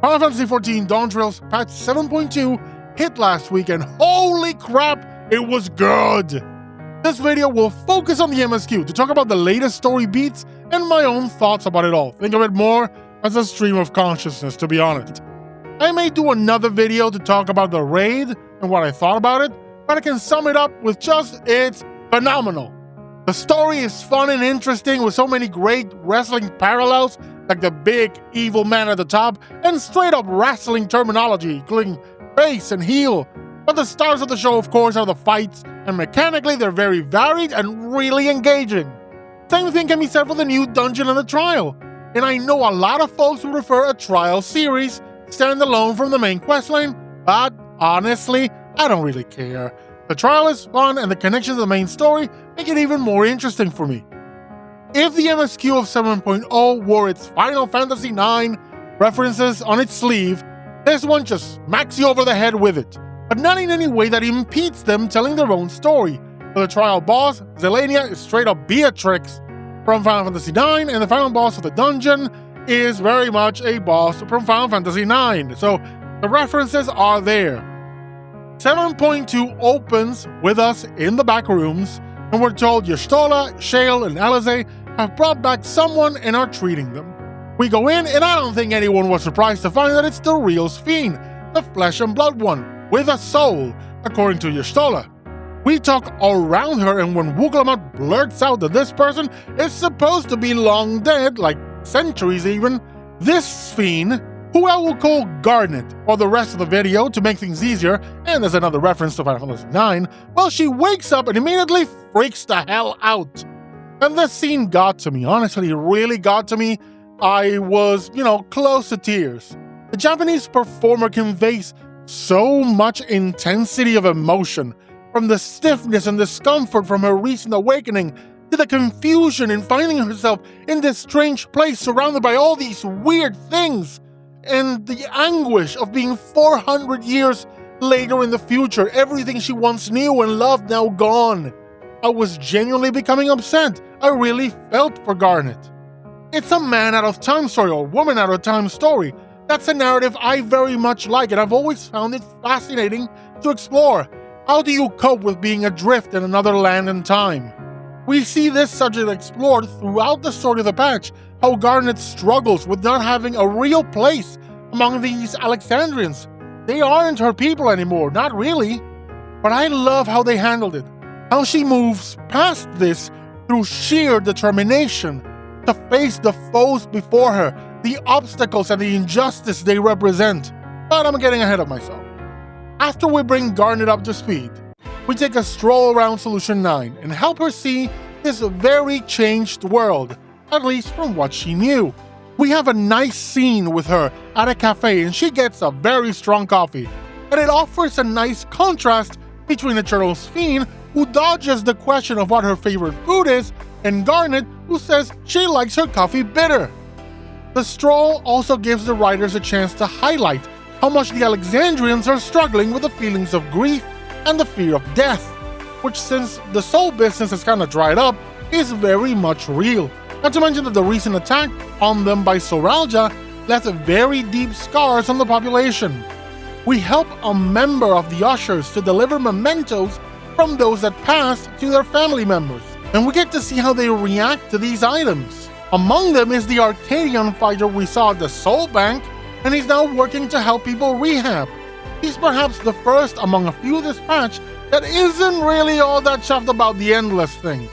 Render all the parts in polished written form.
Final Fantasy XIV Dawn Trails patch 7.2 hit last week, and holy crap, it was good! This video will focus on the MSQ to talk about the latest story beats and my own thoughts about it all. Think of it more as a stream of consciousness, to be honest. I may do another video to talk about the raid and what I thought about it, but I can sum it up with just it's phenomenal. The story is fun and interesting with so many great wrestling parallels, like the big evil man at the top and straight up wrestling terminology, including face and heel. But the stars of the show, of course, are the fights, and mechanically they're very varied and really engaging. Same thing can be said for the new dungeon and the trial, and I know a lot of folks would prefer a trial series standalone from the main questline, but honestly, I don't really care. The trial is fun, and the connection to the main story make it even more interesting for me. If the MSQ of 7.0 wore its Final Fantasy IX references on its sleeve, this one just smacks you over the head with it, but not in any way that impedes them telling their own story. For the trial boss, Zelania is straight up Beatrix from Final Fantasy IX, and the final boss of the dungeon is very much a boss from Final Fantasy IX, so the references are there. 7.2 opens with us in the back rooms, and we're told Y'shtola, Shale, and Alisaie have brought back someone and are treating them. We go in, and I don't think anyone was surprised to find that it's the real Sphene, the flesh and blood one, with a soul, according to Y'shtola. We talk around her, and when Wuglamat blurts out that this person is supposed to be long dead, like centuries even, this Sphene, who I will call Garnet for the rest of the video to make things easier, and as another reference to Final Fantasy IX, well, she wakes up and immediately freaks the hell out. And this scene got to me, honestly, it really got to me. I was, close to tears. The Japanese performer conveys so much intensity of emotion, from the stiffness and discomfort from her recent awakening, to the confusion in finding herself in this strange place surrounded by all these weird things, and the anguish of being 400 years later in the future, everything she once knew and loved now gone. I was genuinely becoming upset. I really felt for Garnet. It's a man out of time story or woman out of time story. That's a narrative I very much like, and I've always found it fascinating to explore. How do you cope with being adrift in another land and time? We see this subject explored throughout the story of the patch, how Garnet struggles with not having a real place among these Alexandrians. They aren't her people anymore, not really. But I love how they handled it, how she moves past this through sheer determination to face the foes before her, the obstacles and the injustice they represent. But I'm getting ahead of myself. After we bring Garnet up to speed, we take a stroll around Solution 9 and help her see this very changed world, at least from what she knew. We have a nice scene with her at a cafe, and she gets a very strong coffee, and it offers a nice contrast between Eternal Sphene, who dodges the question of what her favorite food is, and Garnet, who says she likes her coffee bitter. The stroll also gives the writers a chance to highlight how much the Alexandrians are struggling with the feelings of grief and the fear of death, which, since the soul business has kind of dried up, is very much real. Not to mention that the recent attack on them by Zoraal Ja left very deep scars on the population. We help a member of the Ushers to deliver mementos from those that passed to their family members, and we get to see how they react to these items. Among them is the Arcadian fighter we saw at the Soul Bank, and he's now working to help people rehab. He's perhaps the first among a few this patch that isn't really all that chuffed about the Endless thing,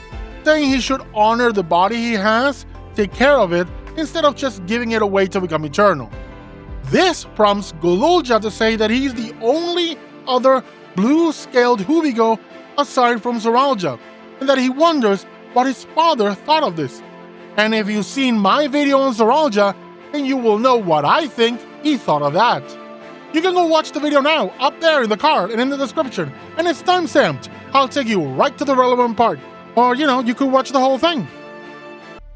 saying he should honor the body he has, take care of it, instead of just giving it away to become eternal. This prompts Zoraal to say that he's the only other blue-scaled Hubigo aside from Zoraal Ja, and that he wonders what his father thought of this. And if you've seen my video on Zoraal Ja, then you will know what I think he thought of that. You can go watch the video now, up there in the card and in the description, and it's timestamped. I'll take you right to the relevant part. Or, you could watch the whole thing.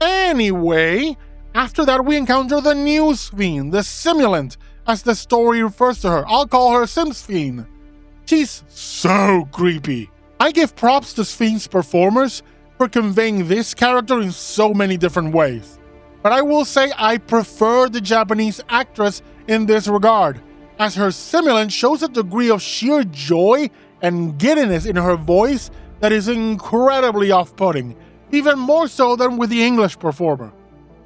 Anyway, after that we encounter the new Sphene, the Simulant, as the story refers to her. I'll call her Sphene. She's so creepy. I give props to Sphene's performers for conveying this character in so many different ways. But I will say I prefer the Japanese actress in this regard, as her simulant shows a degree of sheer joy and giddiness in her voice that is incredibly off-putting, even more so than with the English performer.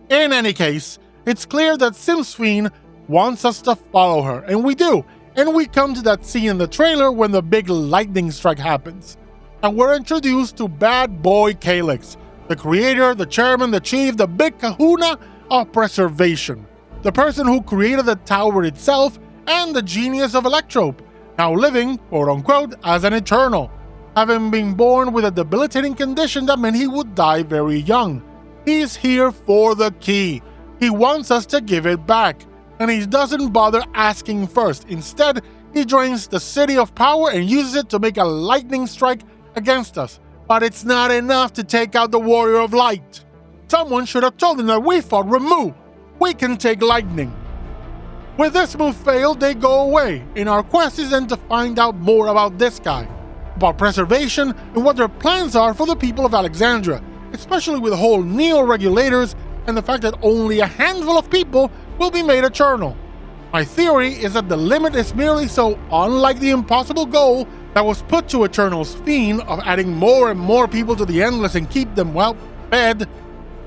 In any case, it's clear that Simsfeen wants us to follow her, and we do, and we come to that scene in the trailer when the big lightning strike happens. And we're introduced to Bad Boy Calyx, the creator, the chairman, the chief, the big kahuna of preservation, the person who created the tower itself, and the genius of Electrope, now living, quote-unquote, as an Eternal, having been born with a debilitating condition that meant he would die very young. He's here for the key. He wants us to give it back, and he doesn't bother asking first. Instead, he drains the City of Power and uses it to make a lightning strike against us. But it's not enough to take out the Warrior of Light. Someone should have told him that we fought Ramuh. We can take lightning. With this move failed, they go away, and our quest is then to find out more about this guy, about preservation and what their plans are for the people of Alexandria, especially with the whole neo-regulators and the fact that only a handful of people will be made eternal. My theory is that the limit is merely so unlike the impossible goal that was put to Eternal's fiend of adding more and more people to the Endless and keep them, well, fed.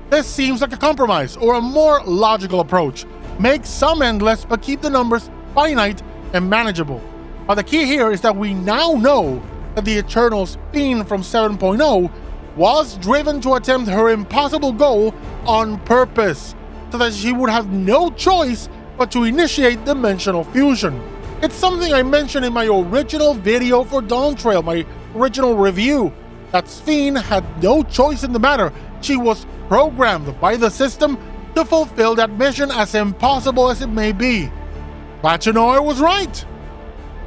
This seems like a compromise, or a more logical approach. Make some endless, but keep the numbers finite and manageable. But the key here is that we now know that the Eternal's fiend from 7.0 was driven to attempt her impossible goal on purpose, so that she would have no choice but to initiate dimensional fusion. It's something I mentioned in my original video for Dawntrail, my original review, that Fiend had no choice in the matter. She was programmed by the system to fulfill that mission, as impossible as it may be. Glad to know I was right.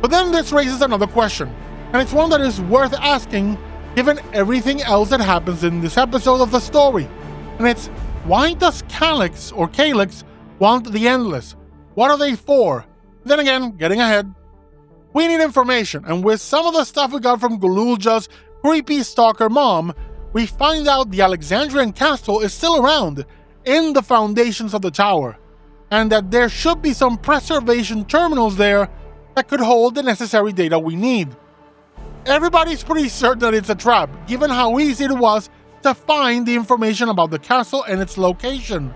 But then this raises another question, and it's one that is worth asking given everything else that happens in this episode of the story. And it's, why does Calyx want the Endless? What are they for? Then again, getting ahead. We need information, and with some of the stuff we got from Gululja's creepy stalker mom, we find out the Alexandrian castle is still around, in the foundations of the tower, and that there should be some preservation terminals there that could hold the necessary data we need. Everybody's pretty certain that it's a trap, given how easy it was to find the information about the castle and its location.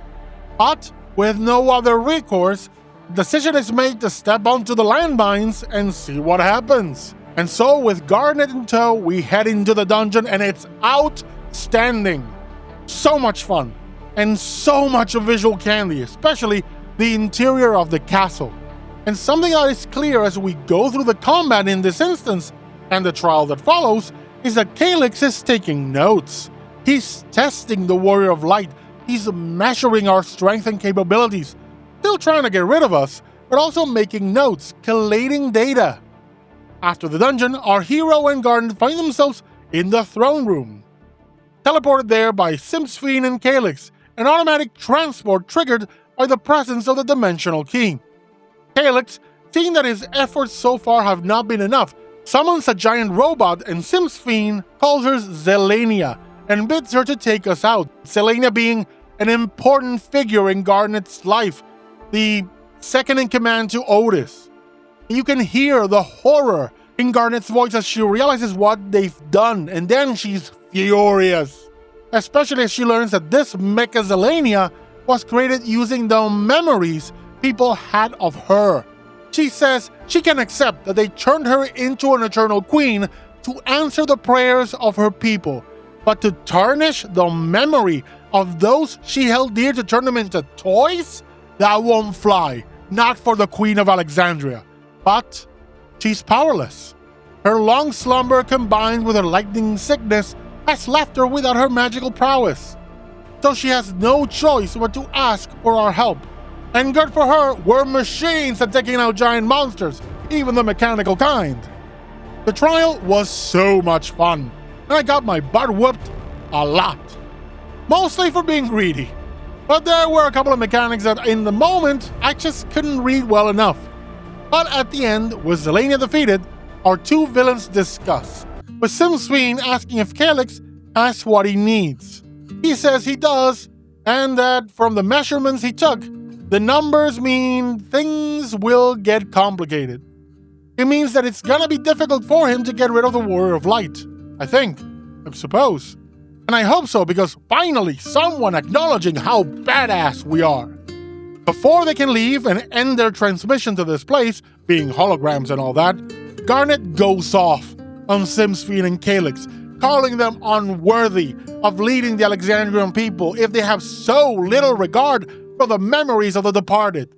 But with no other recourse, the decision is made to step onto the landmines and see what happens. And so, with Garnet in tow, we head into the dungeon, and it's outstanding. So much fun. And so much visual candy, especially the interior of the castle. And something that is clear as we go through the combat in this instance, and the trial that follows, is that Calyx is taking notes. He's testing the Warrior of Light. He's measuring our strength and capabilities. Still trying to get rid of us, but also making notes, collating data. After the dungeon, our hero and Garnet find themselves in the throne room. Teleported there by Simsfeen and Calyx, an automatic transport triggered by the presence of the dimensional key. Calyx, seeing that his efforts so far have not been enough, summons a giant robot, and Simsfeen calls her Zelania and bids her to take us out, Zelania being an important figure in Garnet's life, the second-in-command to Otis. You can hear the horror in Garnet's voice as she realizes what they've done, and then she's furious. Especially as she learns that this Mecha Zelania was created using the memories people had of her. She says she can accept that they turned her into an Eternal Queen to answer the prayers of her people, but to tarnish the memory of those she held dear, to turn them into toys? That won't fly. Not for the Queen of Alexandria. But she's powerless. Her long slumber combined with her lightning sickness has left her without her magical prowess. So she has no choice but to ask for our help. And good for her, we're machines at taking out giant monsters, even the mechanical kind. The trial was so much fun, and I got my butt whooped a lot. Mostly for being greedy. But there were a couple of mechanics that in the moment I just couldn't read well enough. But at the end, with Zelania defeated, our two villains discuss, with Simsfeen asking if Calyx has what he needs. He says he does, and that from the measurements he took, The numbers mean things will get complicated. It means that it's gonna be difficult for him to get rid of the Warrior of Light. I suppose. And I hope so, because finally someone acknowledging how badass we are. Before they can leave and end their transmission to this place, being holograms and all that, Garnet goes off on Simsfeen and Calyx, calling them unworthy of leading the Alexandrian people if they have so little regard for the memories of the departed.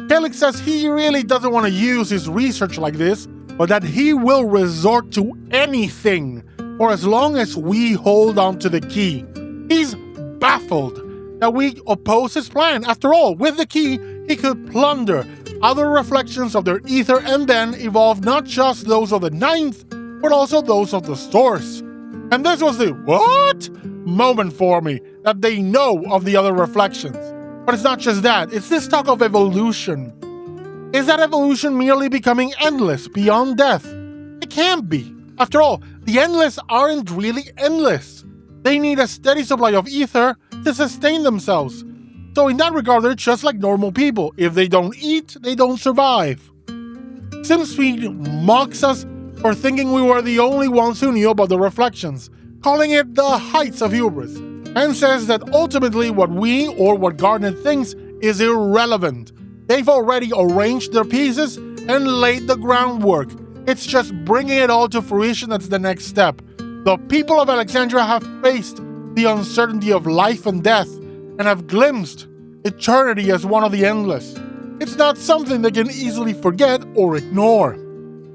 Calyx says he really doesn't want to use his research like this, but that he will resort to anything for as long as we hold on to the key. He's baffled that we oppose his plan. After all, with the key, he could plunder other reflections of their ether and then evolve not just those of the ninth, but also those of the source. And this was the what moment for me, that they know of the other reflections. But it's not just that, it's this talk of evolution. Is that evolution merely becoming endless, beyond death? It can't be. After all, the endless aren't really endless. They need a steady supply of ether to sustain themselves. So in that regard, they're just like normal people. If they don't eat, they don't survive. Simsfeen mocks us for thinking we were the only ones who knew about the reflections, calling it the heights of hubris, and says that ultimately what we, or what Garnet thinks, is irrelevant. They've already arranged their pieces and laid the groundwork. It's just bringing it all to fruition that's the next step. The people of Alexandria have faced the uncertainty of life and death, and have glimpsed eternity as one of the endless. It's not something they can easily forget or ignore.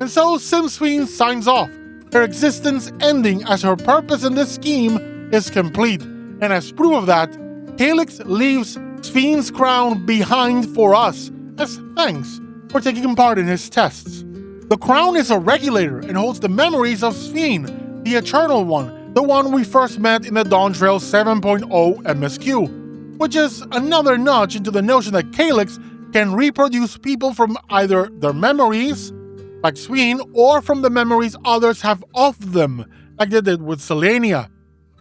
And so Simsfeen signs off, her existence ending as her purpose in this scheme is complete. And as proof of that, Calyx leaves Spheen's crown behind for us, as thanks for taking part in his tests. The crown is a regulator and holds the memories of Spheen, the Eternal One, the one we first met in the Dawn Trail 7.0 MSQ, which is another nudge into the notion that Calyx can reproduce people from either their memories, like Spheen, or from the memories others have of them, like they did with Selenia.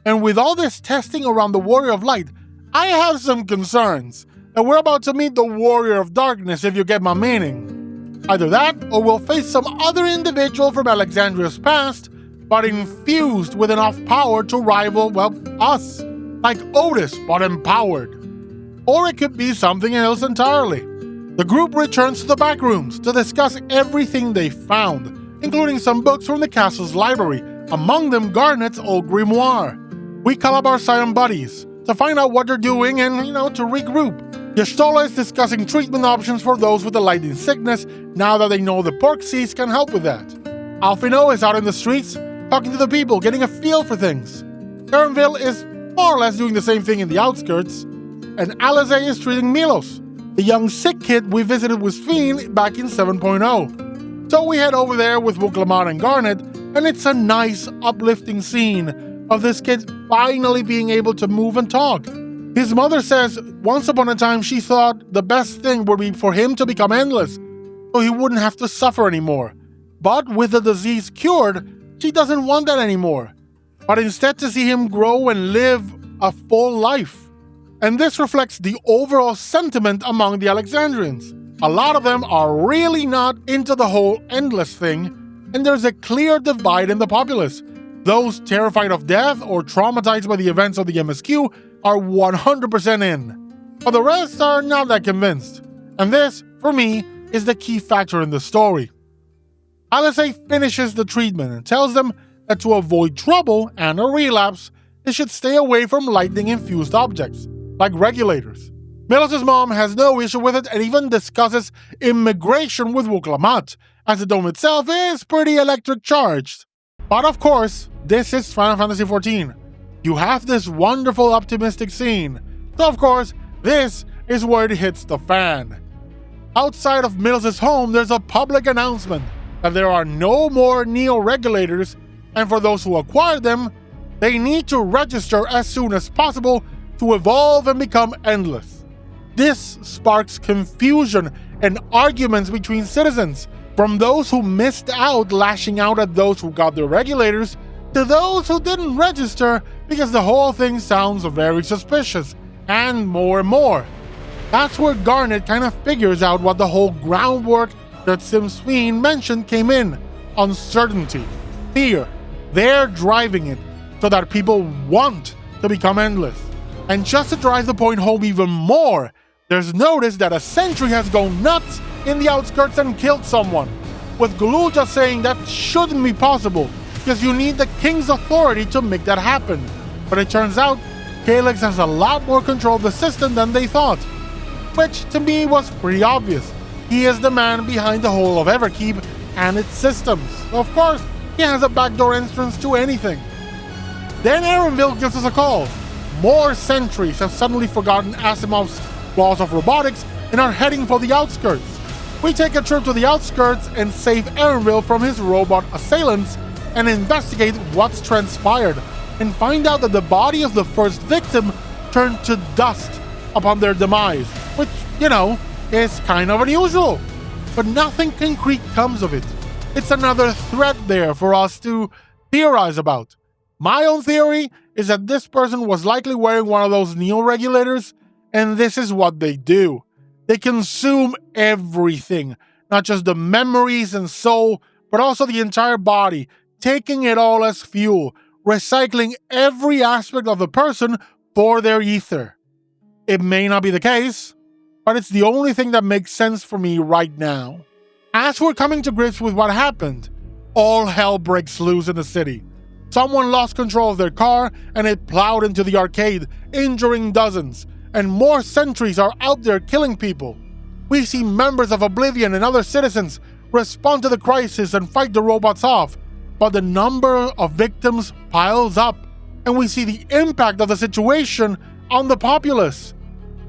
And with all this testing around the Warrior of Light, I have some concerns that we're about to meet the Warrior of Darkness, if you get my meaning. Either that, or we'll face some other individual from Alexandria's past, but infused with enough power to rival, well, us. Like Otis, but empowered. Or it could be something else entirely. The group returns to the back rooms to discuss everything they found, including some books from the castle's library, among them Garnet's old grimoire. We call up our Scion buddies to find out what they're doing and, to regroup. Y'shtola is discussing treatment options for those with the lightning sickness now that they know the pork seeds can help with that. Alphino is out in the streets, talking to the people, getting a feel for things. Kernville is more or less doing the same thing in the outskirts, and Alize is treating Milos, the young sick kid we visited with Spheen back in 7.0. So we head over there with Wuklamat and Garnet, and it's a nice, uplifting scene of this kid finally being able to move and talk. His mother says once upon a time she thought the best thing would be for him to become endless, so he wouldn't have to suffer anymore. But with the disease cured, she doesn't want that anymore, but instead to see him grow and live a full life. And this reflects the overall sentiment among the Alexandrians. A lot of them are really not into the whole endless thing, and there's a clear divide in the populace. Those terrified of death or traumatized by the events of the MSQ are 100% in, but the rest are not that convinced. And this, for me, is the key factor in the story. Alice finishes the treatment and tells them that to avoid trouble and a relapse, they should stay away from lightning-infused objects, like regulators. Milos' mom has no issue with it and even discusses immigration with Wuklamat, as the dome itself is pretty electric charged. But of course, this is Final Fantasy XIV. You have this wonderful optimistic scene, so of course, this is where it hits the fan. Outside of Milos' home, there's a public announcement that there are no more Neo-regulators, and for those who acquire them, they need to register as soon as possible to evolve and become endless. This sparks confusion and arguments between citizens, from those who missed out lashing out at those who got their regulators, to those who didn't register because the whole thing sounds very suspicious, and more. That's where Garnet kind of figures out what the whole groundwork that Sim's Fiend mentioned came in. Uncertainty, fear. They're driving it so that people want to become endless. And just to drive the point home even more, there's notice that a sentry has gone nuts in the outskirts and killed someone, with Zoraal Ja saying that shouldn't be possible because you need the king's authority to make that happen. But it turns out Calyx has a lot more control of the system than they thought, which to me was pretty obvious. He is the man behind the whole of Everkeep and its systems. Of course, he has a backdoor entrance to anything. Then Erenville gives us a call. More sentries have suddenly forgotten Asimov's laws of robotics and are heading for the outskirts. We take a trip to the outskirts and save Erenville from his robot assailants and investigate what's transpired and find out that the body of the first victim turned to dust upon their demise, which, is kind of unusual. But nothing concrete comes of it. It's another threat there for us to theorize about. My own theory is that this person was likely wearing one of those neo-regulators, and this is what they do. They consume everything, not just the memories and soul, but also the entire body, taking it all as fuel, recycling every aspect of the person for their ether. It may not be the case, but it's the only thing that makes sense for me right now. As we're coming to grips with what happened, all hell breaks loose in the city. Someone lost control of their car and it plowed into the arcade, injuring dozens, and more sentries are out there killing people. We see members of Oblivion and other citizens respond to the crisis and fight the robots off, but the number of victims piles up, and we see the impact of the situation on the populace.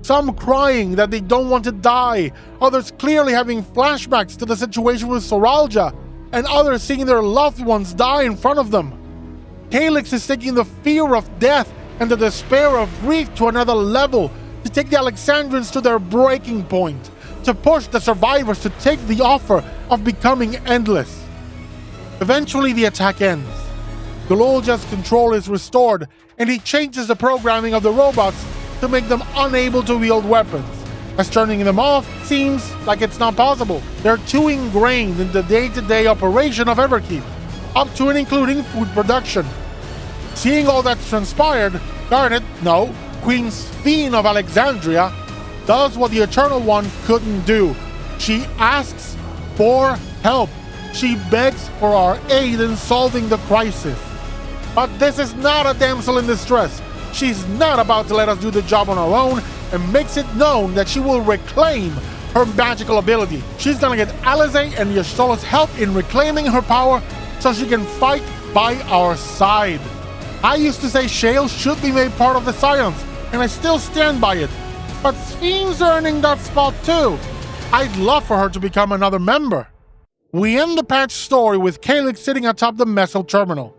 Some crying that they don't want to die, others clearly having flashbacks to the situation with Zoraal Ja, and others seeing their loved ones die in front of them. Calyx is taking the fear of death and the despair of grief to another level, to take the Alexandrians to their breaking point, to push the survivors to take the offer of becoming endless. Eventually the attack ends. Zoraal Ja's control is restored, and he changes the programming of the robots to make them unable to wield weapons, as turning them off seems like it's not possible. They're too ingrained in the day-to-day operation of Everkeep, up to and including food production. Seeing all that's transpired, Queen Fiend of Alexandria, does what the Eternal One couldn't do. She asks for help. She begs for our aid in solving the crisis. But this is not a damsel in distress. She's not about to let us do the job on our own, and makes it known that she will reclaim her magical ability. She's gonna get Alize and Y'shtola's help in reclaiming her power so she can fight by our side. I used to say Shale should be made part of the Scions, and I still stand by it. But Fiend's earning that spot too. I'd love for her to become another member. We end the patch story with Calyx sitting atop the Meso terminal,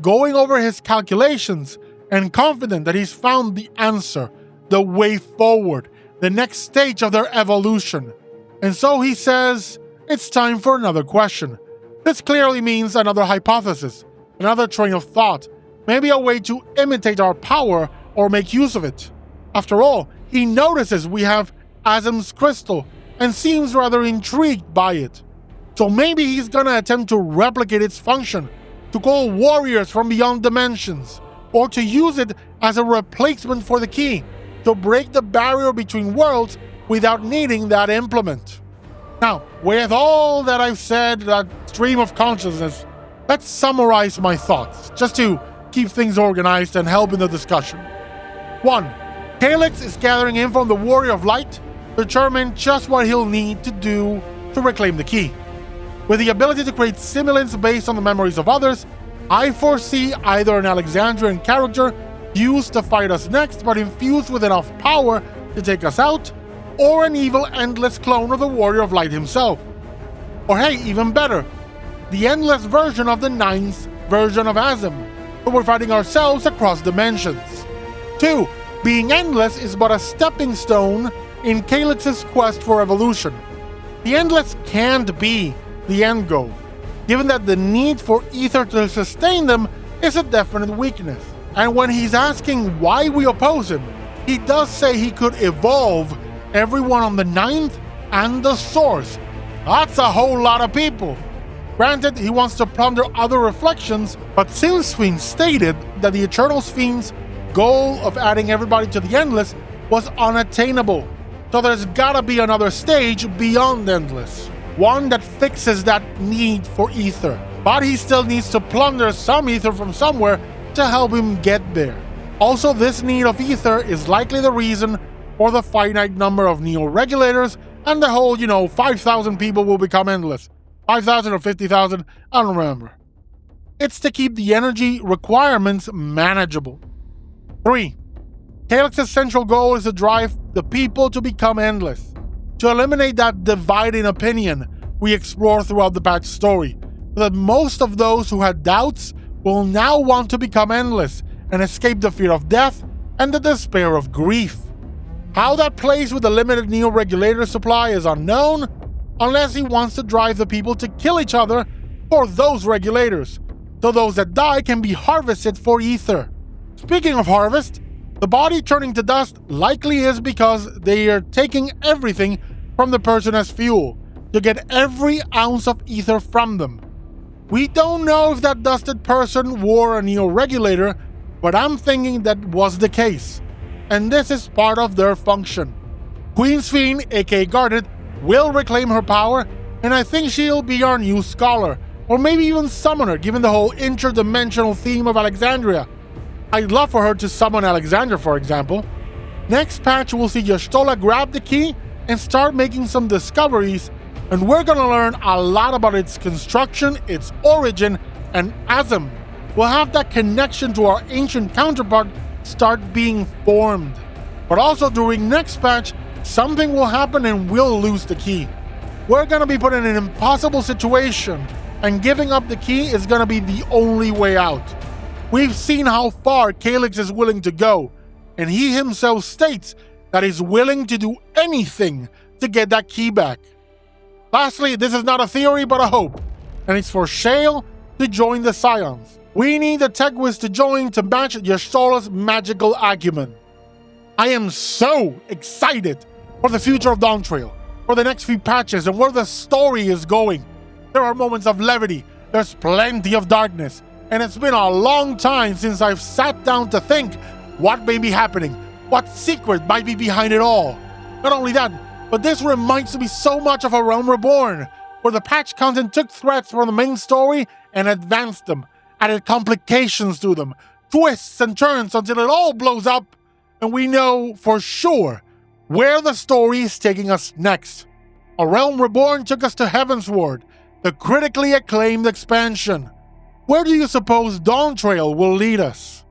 going over his calculations and confident that he's found the answer, the way forward, the next stage of their evolution. And so he says, it's time for another question. This clearly means another hypothesis, another train of thought, maybe a way to imitate our power or make use of it. After all, he notices we have Azim's crystal and seems rather intrigued by it. So maybe he's gonna attempt to replicate its function, to call warriors from beyond dimensions, or to use it as a replacement for the key, to break the barrier between worlds without needing that implement. Now, with all that I've said, that stream of consciousness, let's summarize my thoughts, just to keep things organized and help in the discussion. 1. Calyx is gathering in from the Warrior of Light, determine just what he'll need to do to reclaim the key. With the ability to create similants based on the memories of others, I foresee either an Alexandrian character used to fight us next but infused with enough power to take us out, or an evil endless clone of the Warrior of Light himself. Or hey, even better, the endless version of the 9th version of Azim, but we're fighting ourselves across dimensions. 2. Being endless is but a stepping stone in Calyx's quest for evolution. The endless can't be the end goal, given that the need for ether to sustain them is a definite weakness. And when he's asking why we oppose him, he does say he could evolve everyone on the 9th, and the Source. That's a whole lot of people. Granted, he wants to plunder other reflections, but Sphinx stated that the Eternal Sphinx's goal of adding everybody to the Endless was unattainable. So there's gotta be another stage beyond Endless. One that fixes that need for ether. But he still needs to plunder some ether from somewhere to help him get there. Also, this need of ether is likely the reason for the finite number of Neo-Regulators and the whole, 5,000 people will become Endless. 5,000 or 50,000, I don't remember. It's to keep the energy requirements manageable. 3. Calyx's central goal is to drive the people to become Endless. To eliminate that dividing opinion we explore throughout the patch story, that most of those who had doubts will now want to become Endless and escape the fear of death and the despair of grief. How that plays with the limited Neo-Regulator supply is unknown, unless he wants to drive the people to kill each other for those regulators, so those that die can be harvested for ether. Speaking of harvest, the body turning to dust likely is because they are taking everything from the person as fuel, to get every ounce of ether from them. We don't know if that dusted person wore a Neo-Regulator, but I'm thinking that was the case, and this is part of their function. Queen Sphinx, aka Garnet, will reclaim her power, and I think she'll be our new scholar, or maybe even summoner, given the whole interdimensional theme of Alexandria. I'd love for her to summon Alexander, for example. Next patch, we'll see Y'shtola grab the key and start making some discoveries, and we're gonna learn a lot about its construction, its origin, and Asm. We'll have that connection to our ancient counterpart start being formed. But also during next patch, something will happen and we'll lose the key. We're gonna be put in an impossible situation, and giving up the key is gonna be the only way out. We've seen how far Calyx is willing to go, and he himself states that he's willing to do anything to get that key back. Lastly, this is not a theory but a hope, and it's for Shale to join the Scions. We need the Tegwis to join to match Y'shtola's magical acumen. I am so excited for the future of Dawntrail, for the next few patches and where the story is going. There are moments of levity, there's plenty of darkness, and it's been a long time since I've sat down to think what may be happening, what secret might be behind it all. Not only that, but this reminds me so much of A Realm Reborn, where the patch content took threats from the main story and advanced them, added complications to them, twists and turns until it all blows up, and we know for sure where the story is taking us next. A Realm Reborn took us to Heavensward, the critically acclaimed expansion. Where do you suppose Dawntrail will lead us?